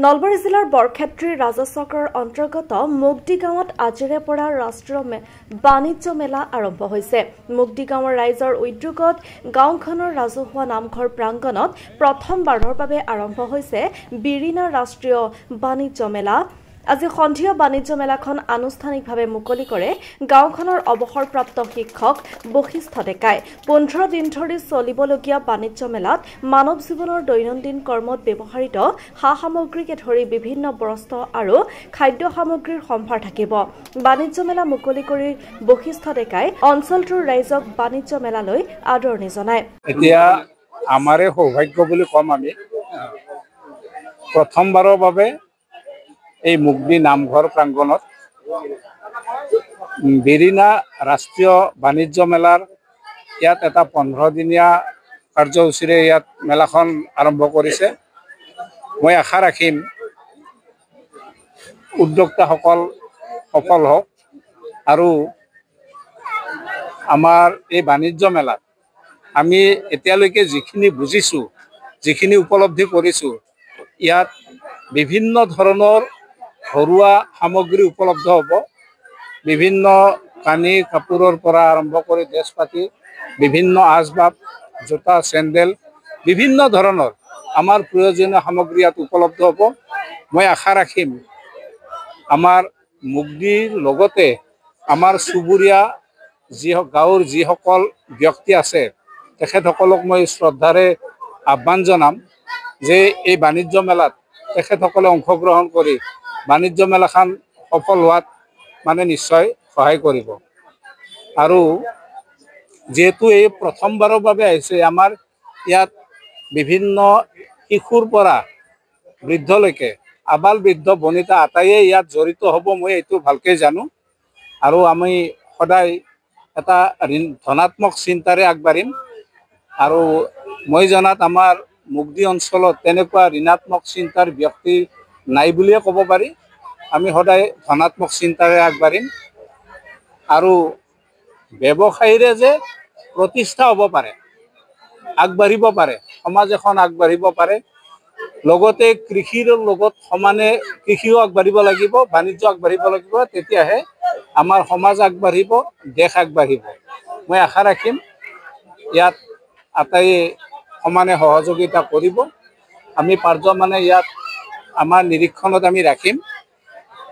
নলবাৰী জিলাৰ বৰক্ষেত্ৰী ৰাজচক্ৰৰ অন্তৰ্গত মুগদি গাঁৱত আজিৰে পৰা ৰাষ্ট্ৰীয় বাণিজ্য মেলা আৰম্ভ হৈছে। মুগদি গাঁৱৰ ৰাইজৰ উদ্যোগত গাঁওখনৰ ৰাজহুৱা নামঘৰ প্ৰাংগণত প্ৰথমবাৰৰ বাবে আৰম্ভ হৈছে বিৰিণা ৰাষ্ট্ৰীয় বাণিজ্য মেলা। আজি সন্ধিয়া বাণিজ্য মেলাখন আনুষ্ঠানিকভাৱে মুকলি কৰে গাঁওখনৰ অৱসৰপ্ৰাপ্ত শিক্ষক বশিষ্ঠ ডেকাই। 15 দিন ধৰি চলিবলগীয়া বাণিজ্য মেলাত মানৱ জীৱনৰ দৈনন্দিন কৰ্মত ব্যৱহৃত সা সামগ্ৰীকে ধৰি বিভিন্ন বস্ত্ৰ আৰু খাদ্য সামগ্ৰীৰ সম্ভাৰ থাকিব। বাণিজ্য মেলা মুকলি কৰি বশিষ্ঠ ডেকাই অঞ্চলটোৰ ৰাইজক বাণিজ্য মেলালৈ আদৰণি জনায়। এতিয়া আমাৰে সৌভাগ্য বুলি কম আমি প্ৰথমবাৰৰ বাবে এই মুগদি নামঘৰ প্ৰাংগণত বিৰিণা ৰাষ্ট্ৰীয় বাণিজ্য মেলাৰ ইয়াত এটা 15 দিনীয়া কাৰ্যসূচীৰে ইয়াত মেলাখন আৰম্ভ কৰিছে। মই আশা ৰাখিম উদ্যোক্তাসকল সফল হওক আৰু আমাৰ এই বাণিজ্য মেলাত আমি এতিয়ালৈকে যিখিনি বুজিছোঁ, যিখিনি উপলব্ধি কৰিছোঁ, ইয়াত বিভিন্ন ধৰণৰ ঘৰুৱা সামগ্ৰী উপলব্ধ হ'ব। বিভিন্ন কানি কাপোৰৰ পৰা আৰম্ভ কৰি ড্ৰেছ পাতি, বিভিন্ন আচবাব, জোতা, চেণ্ডেল, বিভিন্ন ধৰণৰ আমাৰ প্ৰয়োজনীয় সামগ্ৰী ইয়াত উপলব্ধ হ'ব। মই আশা ৰাখিম আমাৰ মুগদিৰ লগতে আমাৰ চুবুৰীয়া গাঁৱৰ যিসকল ব্যক্তি আছে তেখেতসকলক মই শ্ৰদ্ধাৰে আহ্বান জনাম যে এই বাণিজ্য মেলাত তেখেতসকলে অংশগ্ৰহণ কৰি বাণিজ্য মেলাখন সফল হোৱাত নিশ্চয় সহায় কৰিব। আৰু যিহেতু এই প্ৰথমবাৰৰ বাবে আহিছে, আমাৰ ইয়াত বিভিন্ন শিশুৰ পৰা বৃদ্ধলৈকে আবাল বৃদ্ধ বনিতা আটাইয়ে ইয়াত জড়িত হ'ব, মই এইটো ভালকৈ জানো। আৰু আমি সদায় এটা ধনাত্মক চিন্তাৰে আগবাঢ়িম। আৰু মই জনাত আমাৰ মুগদি অঞ্চলত তেনেকুৱা ঋণাত্মক চিন্তাৰ ব্যক্তি নাই বুলিয়ে ক'ব পাৰি। আমি সদায় ধনাত্মক চিন্তাৰে আগবাঢ়িম। আৰু ব্যৱসায়ীৰে যে প্ৰতিষ্ঠা হ'ব পাৰে, আগবাঢ়িব পাৰে, সমাজ এখন আগবাঢ়িব পাৰে, লগতে কৃষিৰ লগত সমানে কৃষিও আগবাঢ়িব লাগিব, বাণিজ্য আগবাঢ়িব লাগিব, তেতিয়াহে আমাৰ সমাজ আগবাঢ়িব, দেশ আগবাঢ়িব। মই আশা ৰাখিম ইয়াত আটাইয়ে সমানে সহযোগিতা কৰিব। আমি ইয়াত আমাৰ নিৰীক্ষণত আমি ৰাখিম।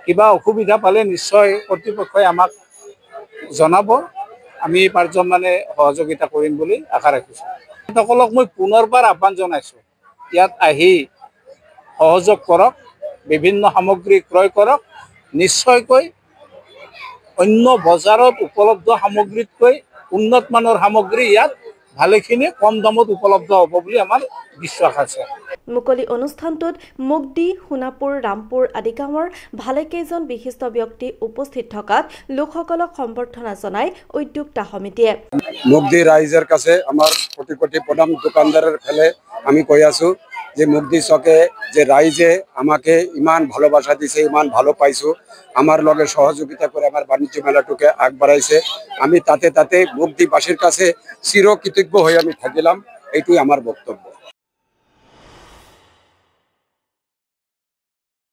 কিবা অসুবিধা পালে নিশ্চয় কৰ্তৃপক্ষই আমাক জনাব, আমি সহযোগিতা কৰিম বুলি আশা ৰাখিছোঁ। সকলক মই পুনৰবাৰ আহ্বান জনাইছোঁ, ইয়াত আহি সহযোগ কৰক, বিভিন্ন সামগ্ৰী ক্ৰয় কৰক। নিশ্চয়কৈ অন্য বজাৰত উপলব্ধ সামগ্ৰীতকৈ উন্নত মানৰ সামগ্ৰী ইয়াত ভালেখিনি কম দামত উপলব্ধ হ'ব বুলি আমাৰ বিশ্বাস আছে। মুকলি অনুষ্ঠানটোত মুগদি, সোণাপুৰ, ৰামপুৰ আদি গাঁৱৰ ভালেকেইজন বিশিষ্ট ব্যক্তি উপস্থিত থকাত লোকসকলক সম্বৰ্ধনা জনাই উদ্যোক্তা সমিতিয়ে। মুগদি ৰাইজৰ কাছে আমাৰ কোটি কোটি প্ৰণাম। দোকানদাৰৰ ফালে আমি কৈ আছোঁ যে মুগদি চকে যে ৰাইজে আমাকে ইমান ভালোবাসা দিছে, ইমান ভালো পাইছোঁ, আমার লগে সহযোগিতা করে আমার বাণিজ্য মেলাটোকে আগবাড়াইছে। আমি তাতে মুগদিবাসীর কাছে চিরকৃতজ্ঞ হয়ে আমি থাকিলাম। এইটুই আমার বক্তব্য।